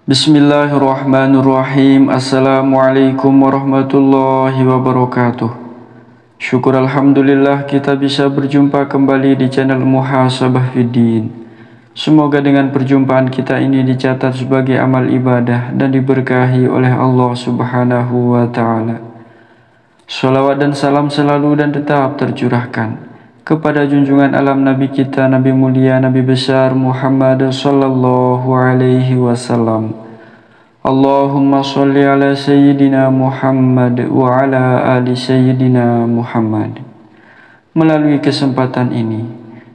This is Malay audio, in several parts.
Bismillahirrahmanirrahim. Assalamualaikum warahmatullahi wabarakatuh. Syukur alhamdulillah kita bisa berjumpa kembali di channel Muhasabah Fiddin. Semoga dengan perjumpaan kita ini dicatat sebagai amal ibadah dan diberkahi oleh Allah Subhanahu wa ta'ala. Salawat dan salam selalu dan tetap tercurahkan kepada junjungan alam Nabi kita, Nabi mulia, Nabi besar Muhammad sallallahu alaihi wasallam. Allahumma salli ala Sayyidina Muhammad wa ala ali Sayyidina Muhammad. Melalui kesempatan ini,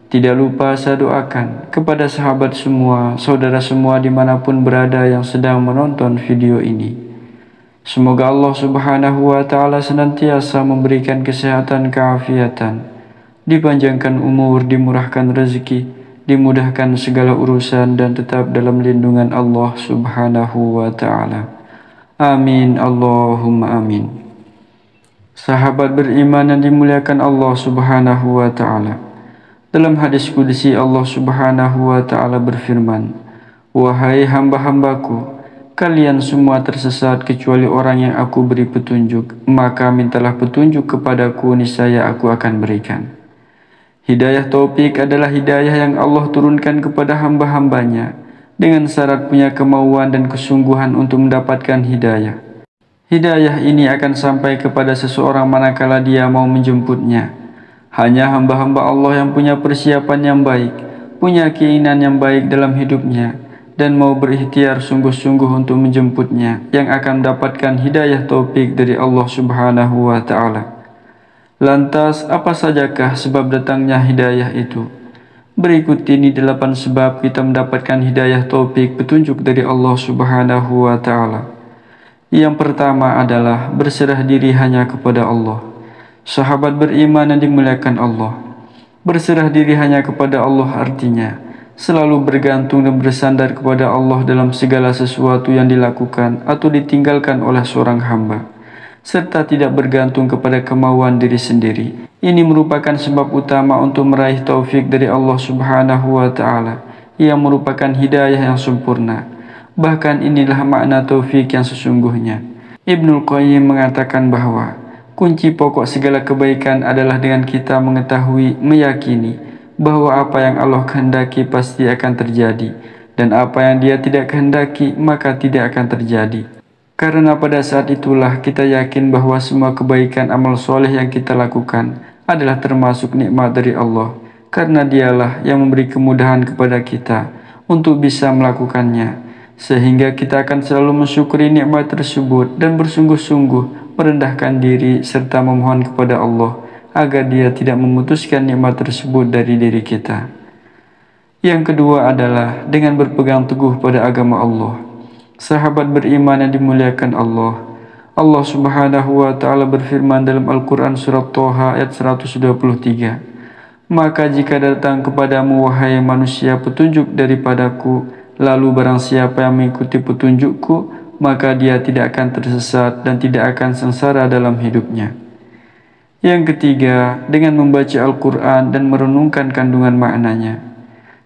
tidak lupa saya doakan kepada sahabat semua, saudara semua dimanapun berada yang sedang menonton video ini. Semoga Allah Subhanahu wa ta'ala senantiasa memberikan kesehatan, keafiatan, dipanjangkan umur, dimurahkan rezeki, dimudahkan segala urusan dan tetap dalam lindungan Allah Subhanahu wa ta'ala. Amin Allahumma amin. Sahabat beriman yang dimuliakan Allah Subhanahu wa ta'ala, dalam hadis qudsi Allah Subhanahu wa ta'ala berfirman, "Wahai hamba-hambaku, kalian semua tersesat kecuali orang yang aku beri petunjuk, maka mintalah petunjuk kepadaku, niscaya aku akan berikan." Hidayah taufik adalah hidayah yang Allah turunkan kepada hamba-hambanya dengan syarat punya kemauan dan kesungguhan untuk mendapatkan hidayah. Hidayah ini akan sampai kepada seseorang manakala dia mau menjemputnya. Hanya hamba-hamba Allah yang punya persiapan yang baik, punya keinginan yang baik dalam hidupnya, dan mau berikhtiar sungguh-sungguh untuk menjemputnya, yang akan mendapatkan hidayah taufik dari Allah Subhanahu wa ta'ala. Lantas, apa sajakah sebab datangnya hidayah itu? Berikut ini 8 sebab kita mendapatkan hidayah taufik, petunjuk dari Allah Subhanahu wa ta'ala. Yang pertama adalah berserah diri hanya kepada Allah. Sahabat beriman yang dimuliakan Allah, berserah diri hanya kepada Allah artinya selalu bergantung dan bersandar kepada Allah dalam segala sesuatu yang dilakukan atau ditinggalkan oleh seorang hamba, serta tidak bergantung kepada kemauan diri sendiri. Ini merupakan sebab utama untuk meraih taufik dari Allah Subhanahu wa ta'ala, yang merupakan hidayah yang sempurna. Bahkan inilah makna taufik yang sesungguhnya. Ibnul Qayyim mengatakan bahwa kunci pokok segala kebaikan adalah dengan kita mengetahui, meyakini bahwa apa yang Allah kehendaki pasti akan terjadi, dan apa yang Dia tidak kehendaki maka tidak akan terjadi. Karena pada saat itulah kita yakin bahwa semua kebaikan amal soleh yang kita lakukan adalah termasuk nikmat dari Allah, karena Dialah yang memberi kemudahan kepada kita untuk bisa melakukannya, sehingga kita akan selalu mensyukuri nikmat tersebut dan bersungguh-sungguh merendahkan diri serta memohon kepada Allah agar Dia tidak memutuskan nikmat tersebut dari diri kita. Yang kedua adalah dengan berpegang teguh pada agama Allah. Sahabat beriman yang dimuliakan Allah, Allah Subhanahu wa ta'ala berfirman dalam Al-Quran surat Toha ayat 123, "Maka jika datang kepadamu wahai manusia petunjuk daripadaku, lalu barang siapa yang mengikuti petunjukku, maka dia tidak akan tersesat dan tidak akan sengsara dalam hidupnya." Yang ketiga, dengan membaca Al-Quran dan merenungkan kandungan maknanya.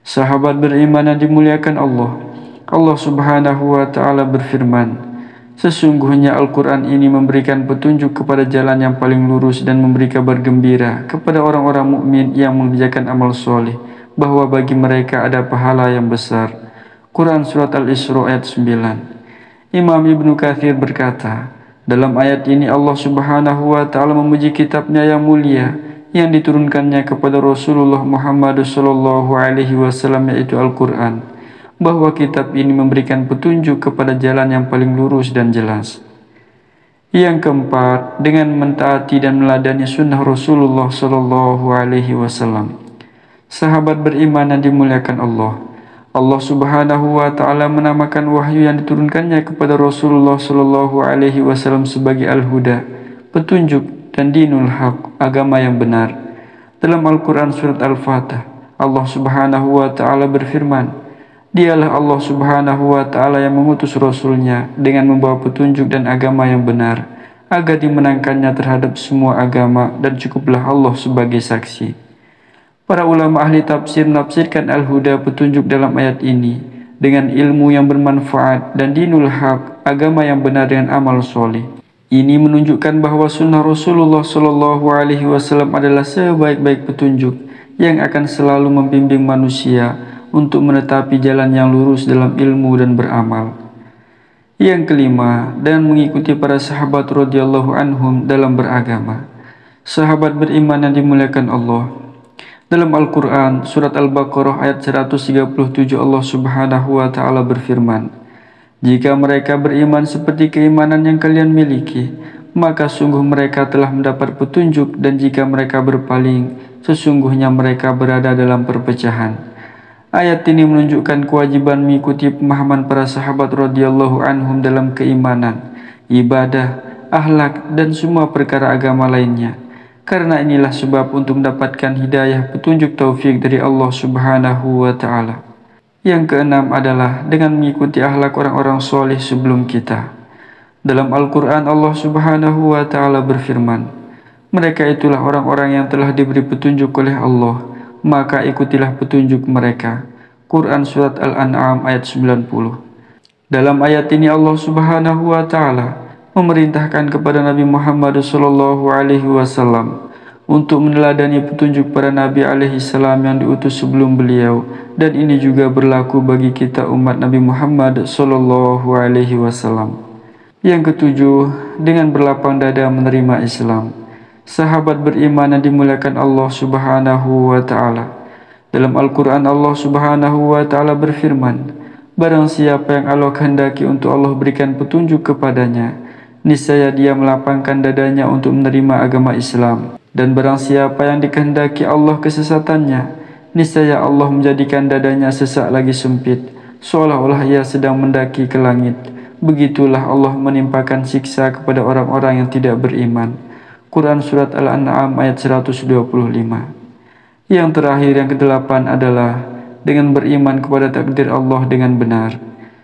Sahabat beriman yang dimuliakan Allah, Allah Subhanahu wa ta'ala berfirman, "Sesungguhnya Al-Quran ini memberikan petunjuk kepada jalan yang paling lurus dan memberi kabar gembira kepada orang-orang mukmin yang mengerjakan amal soleh, bahwa bagi mereka ada pahala yang besar." Quran Surat Al-Isra ayat 9. Imam Ibnu Katsir berkata, dalam ayat ini Allah Subhanahu wa ta'ala memuji kitabnya yang mulia yang diturunkannya kepada Rasulullah Muhammad sallallahu alaihi wasallam, yaitu Al-Quran, bahwa kitab ini memberikan petunjuk kepada jalan yang paling lurus dan jelas. Yang keempat, dengan mentaati dan meladani sunnah Rasulullah sallallahu alaihi wasallam. Sahabat beriman yang dimuliakan Allah, Allah Subhanahu wa ta'ala menamakan wahyu yang diturunkannya kepada Rasulullah sallallahu alaihi wasallam sebagai Al-Huda, petunjuk, dan dinul haq, agama yang benar. Dalam Al-Quran surat Al-Fatah, Allah Subhanahu wa Ta'ala berfirman, Dialah Allah Subhanahu wa Ta'ala yang mengutus Rasul-Nya dengan membawa petunjuk dan agama yang benar, agar dimenangkannya terhadap semua agama, dan cukuplah Allah sebagai saksi. Para ulama ahli tafsir menafsirkan al-huda, petunjuk, dalam ayat ini dengan ilmu yang bermanfaat dan dinul haq, agama yang benar dengan amal soleh. Ini menunjukkan bahwa sunnah Rasulullah Shallallahu Alaihi Wasallam adalah sebaik-baik petunjuk yang akan selalu membimbing manusia untuk menetapi jalan yang lurus dalam ilmu dan beramal. Yang kelima, dan mengikuti para sahabat radhiyallahu anhum dalam beragama. Sahabat beriman yang dimuliakan Allah. Dalam Al-Quran, surat Al-Baqarah ayat 137, Allah Subhanahu wa Ta'ala berfirman, Jika mereka beriman seperti keimanan yang kalian miliki, maka sungguh mereka telah mendapat petunjuk, dan jika mereka berpaling, sesungguhnya mereka berada dalam perpecahan. Ayat ini menunjukkan kewajiban mengikuti pemahaman para sahabat radhiyallahu anhum dalam keimanan, ibadah, akhlak, dan semua perkara agama lainnya. Karena inilah sebab untuk mendapatkan hidayah, petunjuk, taufik dari Allah Subhanahu wa Ta'ala. Yang keenam adalah dengan mengikuti akhlak orang-orang soleh sebelum kita. Dalam Al-Quran, Allah Subhanahu wa Ta'ala berfirman, Mereka itulah orang-orang yang telah diberi petunjuk oleh Allah, maka ikutilah petunjuk mereka. Quran Surat Al-An'am ayat 90. Dalam ayat ini Allah Subhanahu wa Ta'ala memerintahkan kepada Nabi Muhammad SAW untuk meneladani petunjuk para Nabi alaihi salam yang diutus sebelum beliau, dan ini juga berlaku bagi kita umat Nabi Muhammad SAW. Yang ketujuh, dengan berlapang dada menerima Islam. Sahabat beriman yang dimuliakan Allah Subhanahu wa Ta'ala. Dalam Al-Quran, Allah Subhanahu wa Ta'ala berfirman, Barang siapa yang Allah kehendaki untuk Allah berikan petunjuk kepadanya, niscaya dia melapangkan dadanya untuk menerima agama Islam. Dan barang siapa yang dikehendaki Allah kesesatannya, niscaya Allah menjadikan dadanya sesak lagi sempit, seolah-olah ia sedang mendaki ke langit. Begitulah Allah menimpakan siksa kepada orang-orang yang tidak beriman. Quran Surat Al-An'am ayat 125. Yang terakhir, yang kedelapan adalah dengan beriman kepada takdir Allah dengan benar.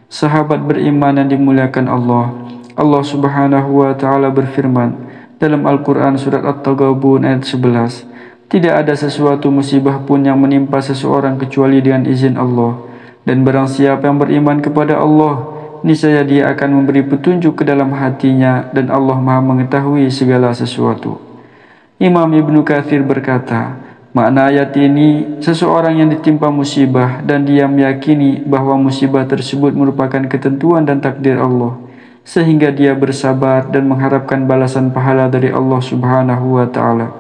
Sahabat beriman yang dimuliakan Allah, Allah Subhanahu wa Ta'ala berfirman dalam Al-Quran Surat At-Taghabun ayat 11, Tidak ada sesuatu musibah pun yang menimpa seseorang kecuali dengan izin Allah. Dan barang siapa yang beriman kepada Allah, niscaya dia akan memberi petunjuk ke dalam hatinya, dan Allah Maha mengetahui segala sesuatu. Imam Ibnu Katsir berkata, makna ayat ini, seseorang yang ditimpa musibah dan dia meyakini bahwa musibah tersebut merupakan ketentuan dan takdir Allah, sehingga dia bersabar dan mengharapkan balasan pahala dari Allah Subhanahu wa Ta'ala,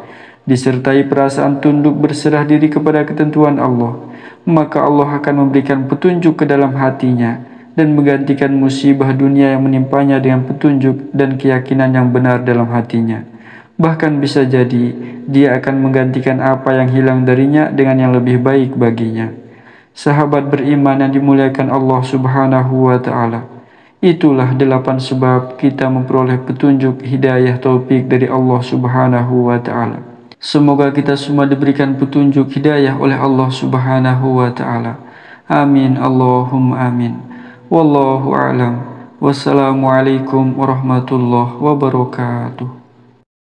disertai perasaan tunduk berserah diri kepada ketentuan Allah, maka Allah akan memberikan petunjuk ke dalam hatinya dan menggantikan musibah dunia yang menimpanya dengan petunjuk dan keyakinan yang benar dalam hatinya. Bahkan bisa jadi dia akan menggantikan apa yang hilang darinya dengan yang lebih baik baginya. Sahabat beriman yang dimuliakan Allah Subhanahu wa Ta'ala, itulah 8 sebab kita memperoleh petunjuk, hidayah, taufik dari Allah Subhanahu wa Ta'ala. Semoga kita semua diberikan petunjuk, hidayah oleh Allah Subhanahu wa Ta'ala. Amin, Allahumma amin. Wallahu a'lam. Wassalamualaikum warahmatullahi wabarakatuh.